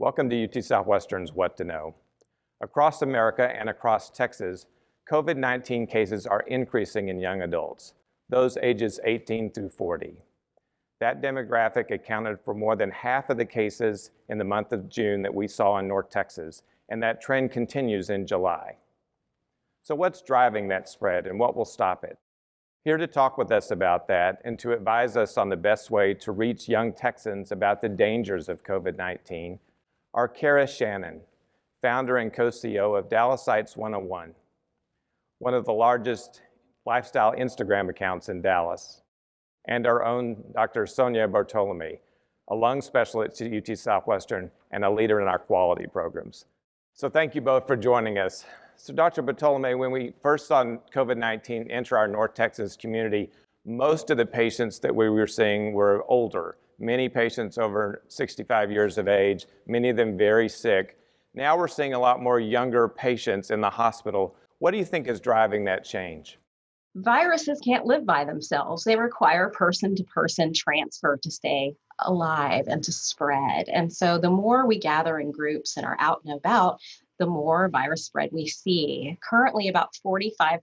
Welcome to UT Southwestern's What to Know. Across America and across Texas, COVID-19 cases are increasing in young adults, those ages 18 through 40. That demographic accounted for more than half of the cases in the month of June that we saw in North Texas, and that trend continues in July. So what's driving that spread and what will stop it? Here to talk with us about that and to advise us on the best way to reach young Texans about the dangers of COVID-19 are Kara Shannon, founder and co-CEO of Dallasites 101, one of the largest lifestyle Instagram accounts in Dallas, and our own Dr. Sonja Bartolome, a lung specialist at UT Southwestern and a leader in our quality programs. So thank you both for joining us. So Dr. Bartolome, when we first saw COVID-19 enter our North Texas community, most of the patients that we were seeing were older, many patients over 65 years of age, many of them very sick. Now we're seeing a lot more younger patients in the hospital. What do you think is driving that change? Viruses can't live by themselves. They require person-to-person transfer to stay alive and to spread. And so the more we gather in groups and are out and about, the more virus spread we see. Currently, about 45%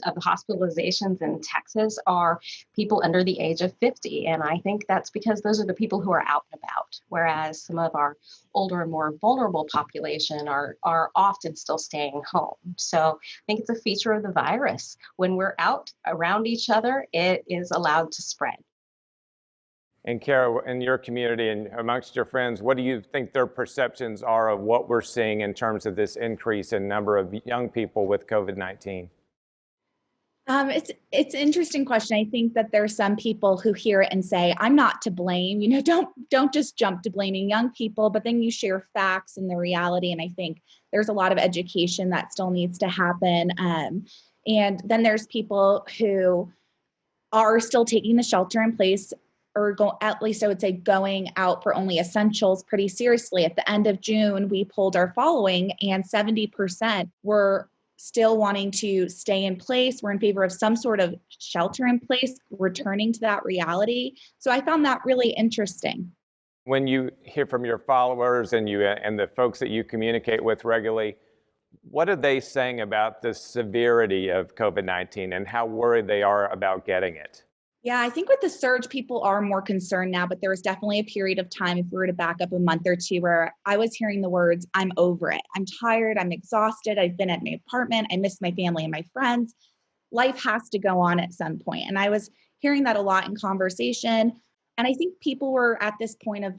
of the hospitalizations in Texas are people under the age of 50. And I think that's because those are the people who are out and about, whereas some of our older and more vulnerable population are often still staying home. So I think it's a feature of the virus. When we're out around each other, it is allowed to spread. And Kara, in your community and amongst your friends, what do you think their perceptions are of what we're seeing in terms of this increase in number of young people with COVID-19? It's an interesting question. I think that there are some people who hear it and say, "I'm not to blame." Don't just jump to blaming young people. But then you share facts and the reality, and I think there's a lot of education that still needs to happen. And then there's people who are still taking the shelter in place, or at least I would say going out for only essentials pretty seriously. At the end of June, we polled our following, and 70% were still wanting to stay in place. We're in favor of some sort of shelter in place, returning to that reality. So I found that really interesting. When you hear from your followers and the folks that you communicate with regularly, what are they saying about the severity of COVID-19 and how worried they are about getting it? Yeah, I think with the surge, people are more concerned now, but there was definitely a period of time, if we were to back up a month or two, where I was hearing the words, "I'm over it. I'm tired. I'm exhausted. I've been at my apartment. I miss my family and my friends. Life has to go on at some point." And I was hearing that a lot in conversation. And I think people were at this point of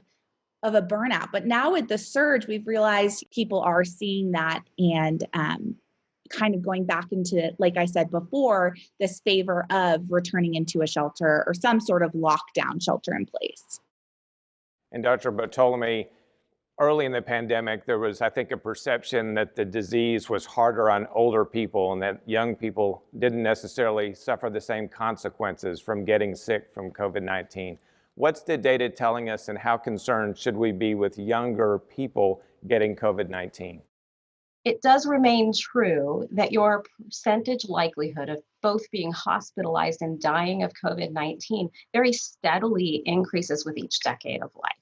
a burnout. But now with the surge, we've realized people are seeing that and kind of going back into, like I said before, this favor of returning into a shelter or some sort of lockdown shelter in place. And Dr. Bartolome, early in the pandemic, there was, I think, a perception that the disease was harder on older people and that young people didn't necessarily suffer the same consequences from getting sick from COVID-19. What's the data telling us, and how concerned should we be with younger people getting COVID-19? It does remain true that your percentage likelihood of both being hospitalized and dying of COVID-19 very steadily increases with each decade of life.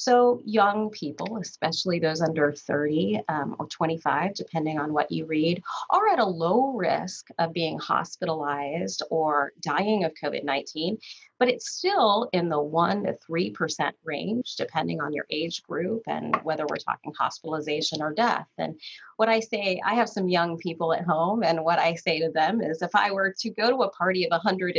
So young people, especially those under 30 or 25, depending on what you read, are at a low risk of being hospitalized or dying of COVID-19, but it's still in the 1% to 3% range, depending on your age group and whether we're talking hospitalization or death. And what I say, I have some young people at home, and what I say to them is, if I were to go to a party of 100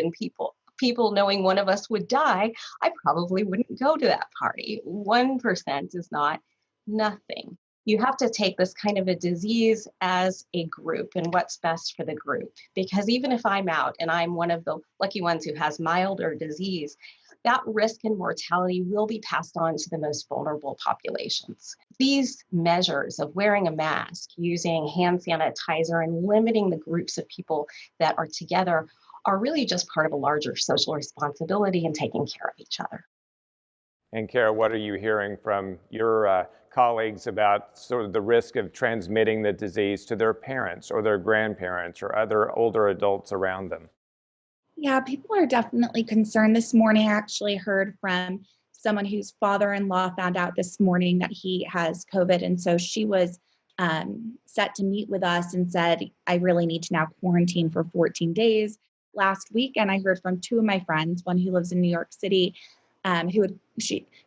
people knowing one of us would die, I probably wouldn't go to that party. 1% is not nothing. You have to take this kind of a disease as a group and what's best for the group. Because even if I'm out and I'm one of the lucky ones who has milder disease, that risk and mortality will be passed on to the most vulnerable populations. These measures of wearing a mask, using hand sanitizer, and limiting the groups of people that are together are really just part of a larger social responsibility in taking care of each other. And Kara, what are you hearing from your colleagues about sort of the risk of transmitting the disease to their parents or their grandparents or other older adults around them? Yeah, people are definitely concerned. This morning, I actually heard from someone whose father-in-law found out this morning that he has COVID. And so she was set to meet with us and said, I really need to now quarantine for 14 days. Last weekend, I heard from two of my friends, one who lives in New York City,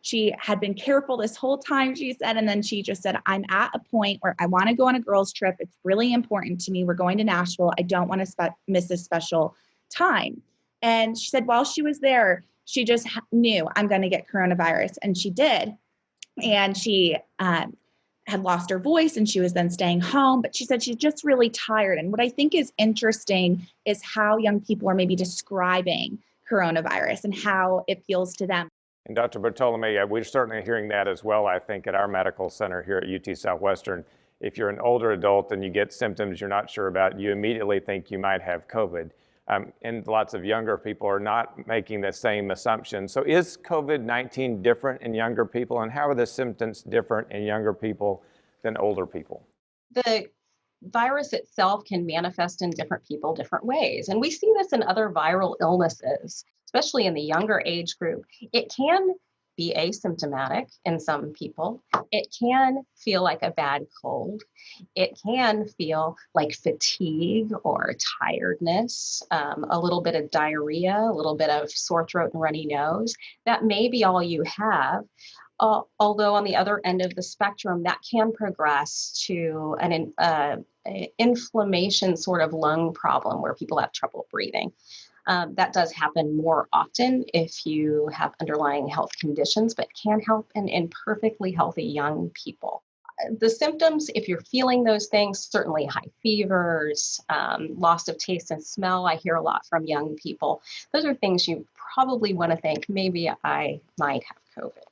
she had been careful this whole time, she said, and then she just said, I'm at a point where I want to go on a girls' trip. It's really important to me. We're going to Nashville. I don't want to miss a special time. And she said while she was there, she just knew I'm going to get coronavirus, and she did. And she had lost her voice, and she was then staying home, but she said she's just really tired. And what I think is interesting is how young people are maybe describing coronavirus and how it feels to them. And Dr. Bartolome, we're certainly hearing that as well, I think, at our medical center here at UT Southwestern. If you're an older adult and you get symptoms you're not sure about, you immediately think you might have COVID. And lots of younger people are not making the same assumption. So is COVID-19 different in younger people, and how are the symptoms different in younger people than older people? The virus itself can manifest in different people different ways. And we see this in other viral illnesses, especially in the younger age group. It can be asymptomatic in some people. It can feel like a bad cold. It can feel like fatigue or tiredness, a little bit of diarrhea, a little bit of sore throat and runny nose. That may be all you have. Although on the other end of the spectrum, that can progress to an inflammation sort of lung problem where people have trouble breathing. That does happen more often if you have underlying health conditions, but can happen in perfectly healthy young people. The symptoms, if you're feeling those things, certainly high fevers, loss of taste and smell, I hear a lot from young people. Those are things you probably want to think, maybe I might have COVID.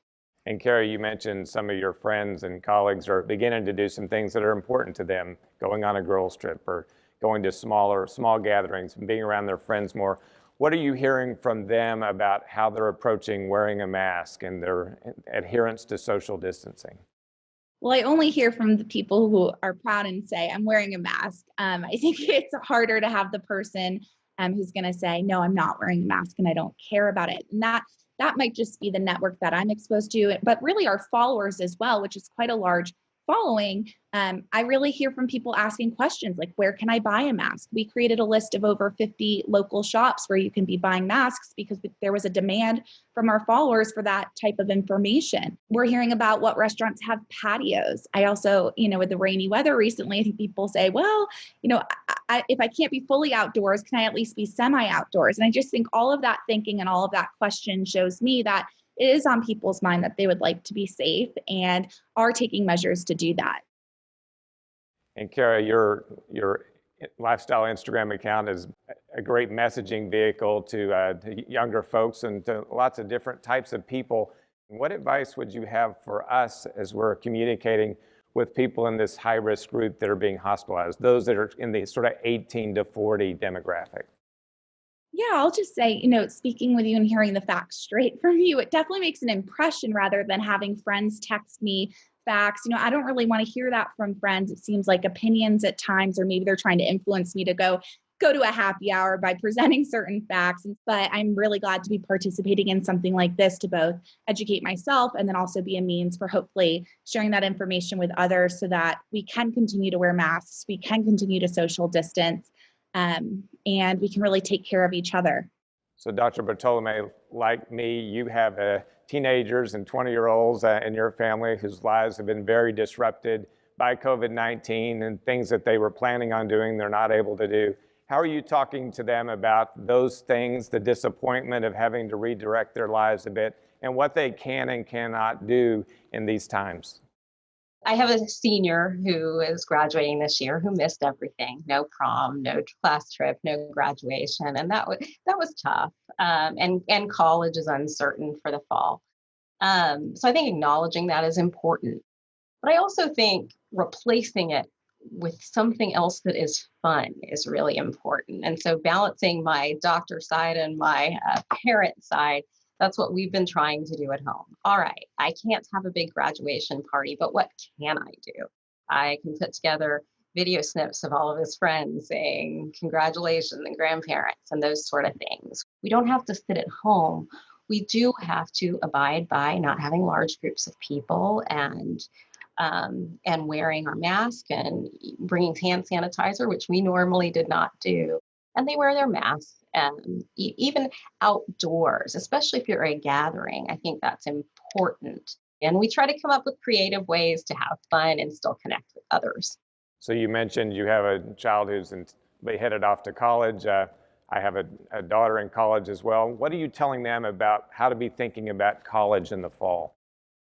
And Kara, you mentioned some of your friends and colleagues are beginning to do some things that are important to them, going on a girls' trip or going to small gatherings and being around their friends more. What are you hearing from them about how they're approaching wearing a mask and their adherence to social distancing? Well, I only hear from the people who are proud and say, I'm wearing a mask. I think it's harder to have the person who's going to say, no, I'm not wearing a mask and I don't care about it. And that might just be the network that I'm exposed to, but really our followers as well, which is quite a large following. I really hear from people asking questions like, where can I buy a mask? We created a list of over 50 local shops where you can be buying masks because there was a demand from our followers for that type of information. We're hearing about what restaurants have patios. I also, with the rainy weather recently, I think people say, well, if I can't be fully outdoors, can I at least be semi-outdoors? And I just think all of that thinking and all of that question shows me that it is on people's mind that they would like to be safe and are taking measures to do that. And Kara, your lifestyle Instagram account is a great messaging vehicle to younger folks and to lots of different types of people. What advice would you have for us as we're communicating with people in this high-risk group that are being hospitalized, those that are in the sort of 18 to 40 demographic? Yeah, I'll just say, speaking with you and hearing the facts straight from you, it definitely makes an impression rather than having friends text me facts. I don't really want to hear that from friends. It seems like opinions at times, or maybe they're trying to influence me to go to a happy hour by presenting certain facts. But I'm really glad to be participating in something like this to both educate myself and then also be a means for hopefully sharing that information with others so that we can continue to wear masks, we can continue to social distance, and we can really take care of each other. So Dr. Bartolome, like me, you have teenagers and 20-year-olds in your family whose lives have been very disrupted by COVID-19 and things that they were planning on doing, they're not able to do. How are you talking to them about those things, the disappointment of having to redirect their lives a bit, and what they can and cannot do in these times? I have a senior who is graduating this year who missed everything. No prom, no class trip, no graduation. And that was tough. And college is uncertain for the fall. So I think acknowledging that is important. But I also think replacing it with something else that is fun is really important. And so balancing my doctor side and my parent side, that's what we've been trying to do at home. All right, I can't have a big graduation party, but what can I do? I can put together video snips of all of his friends saying congratulations and grandparents and those sort of things. We don't have to sit at home. We do have to abide by not having large groups of people and wearing our mask and bringing hand sanitizer, which we normally did not do. And they wear their masks, and even outdoors, especially if you're at a gathering. I think that's important. And we try to come up with creative ways to have fun and still connect with others. So you mentioned you have a child who's headed off to college. I have a daughter in college as well. What are you telling them about how to be thinking about college in the fall?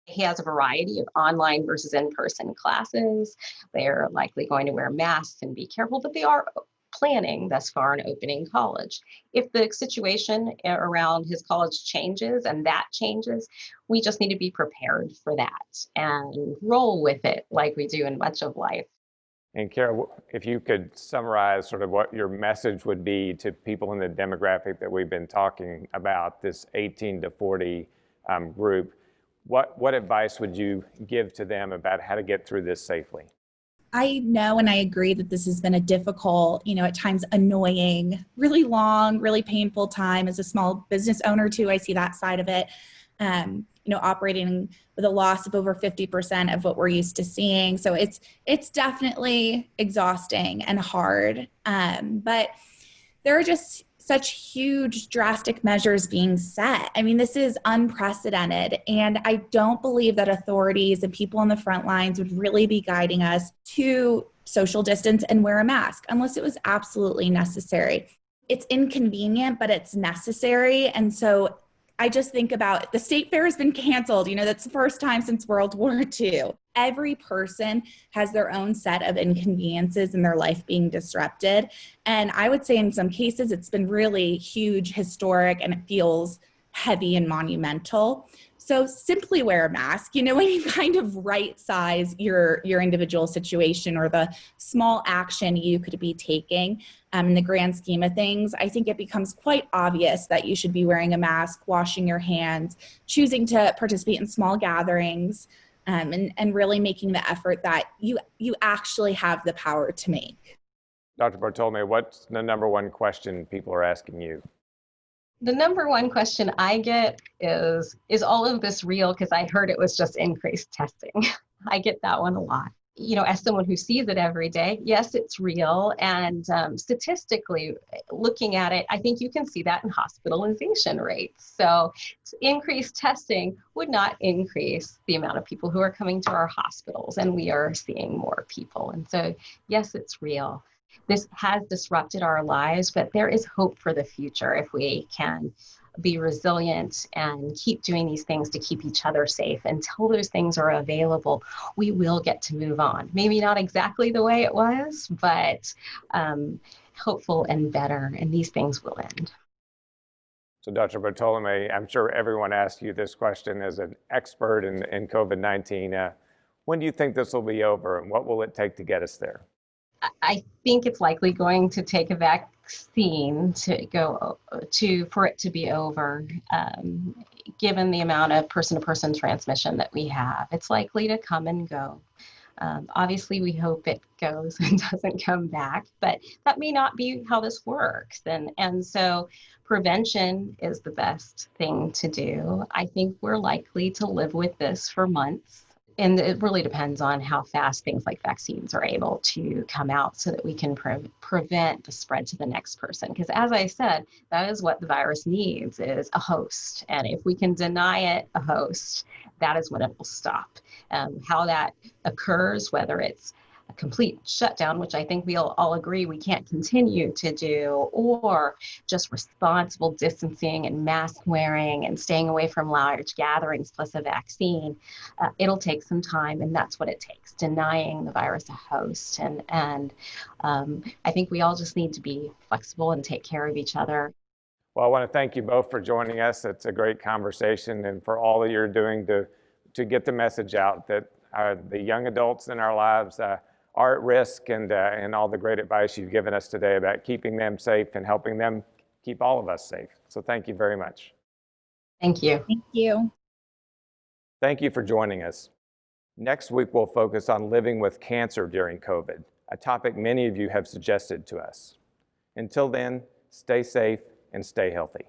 He has a variety of online versus in-person classes. They're likely going to wear masks and be careful, but they are planning thus far on opening college. If the situation around his college changes and that changes, we just need to be prepared for that and roll with it like we do in much of life. And Kara, if you could summarize sort of what your message would be to people in the demographic that we've been talking about, this 18 to 40 group, what advice would you give to them about how to get through this safely? I know and I agree that this has been a difficult, at times annoying, really long, really painful time. As a small business owner too, I see that side of it. Operating with a loss of over 50% of what we're used to seeing. So it's definitely exhausting and hard. But there are just such huge, drastic measures being set. I mean, this is unprecedented. And I don't believe that authorities and people on the front lines would really be guiding us to social distance and wear a mask unless it was absolutely necessary. It's inconvenient, but it's necessary. And so I just think about the state fair has been canceled. That's the first time since World War II. Every person has their own set of inconveniences in their life being disrupted. And I would say in some cases, it's been really huge, historic, and it feels heavy and monumental. So simply wear a mask, when you kind of right size your individual situation or the small action you could be taking in the grand scheme of things, I think it becomes quite obvious that you should be wearing a mask, washing your hands, choosing to participate in small gatherings, and really making the effort that you actually have the power to make. Dr. Bartolome, what's the number one question people are asking you? The number one question I get is all of this real? Because I heard it was just increased testing. I get that one a lot. As someone who sees it every day, yes, it's real. And statistically, looking at it, I think you can see that in hospitalization rates. So increased testing would not increase the amount of people who are coming to our hospitals, and we are seeing more people. And so, yes, it's real. This has disrupted our lives, but there is hope for the future if we can be resilient and keep doing these things to keep each other safe. Until those things are available, we will get to move on. Maybe not exactly the way it was, but hopeful and better, and these things will end. So Dr. Bartolome, I'm sure everyone asked you this question as an expert in COVID-19. When do you think this will be over, and what will it take to get us there? I think it's likely going to take a vaccine for it to be over. Given the amount of person-to-person transmission that we have, it's likely to come and go. Obviously, we hope it goes and doesn't come back, but that may not be how this works. And so prevention is the best thing to do. I think we're likely to live with this for months. And it really depends on how fast things like vaccines are able to come out so that we can prevent the spread to the next person. Because as I said, that is what the virus needs, is a host. And if we can deny it a host, that is when it will stop. How that occurs, whether it's a complete shutdown, which I think we'll all agree we can't continue to do, or just responsible distancing and mask wearing and staying away from large gatherings plus a vaccine, it'll take some time, and that's what it takes, denying the virus a host. And I think we all just need to be flexible and take care of each other. Well, I want to thank you both for joining us. It's a great conversation, and for all that you're doing to get the message out that the young adults in our lives are at risk, and all the great advice you've given us today about keeping them safe and helping them keep all of us safe. So thank you very much. Thank you. Thank you. Thank you for joining us. Next week, we'll focus on living with cancer during COVID, a topic many of you have suggested to us. Until then, stay safe and stay healthy.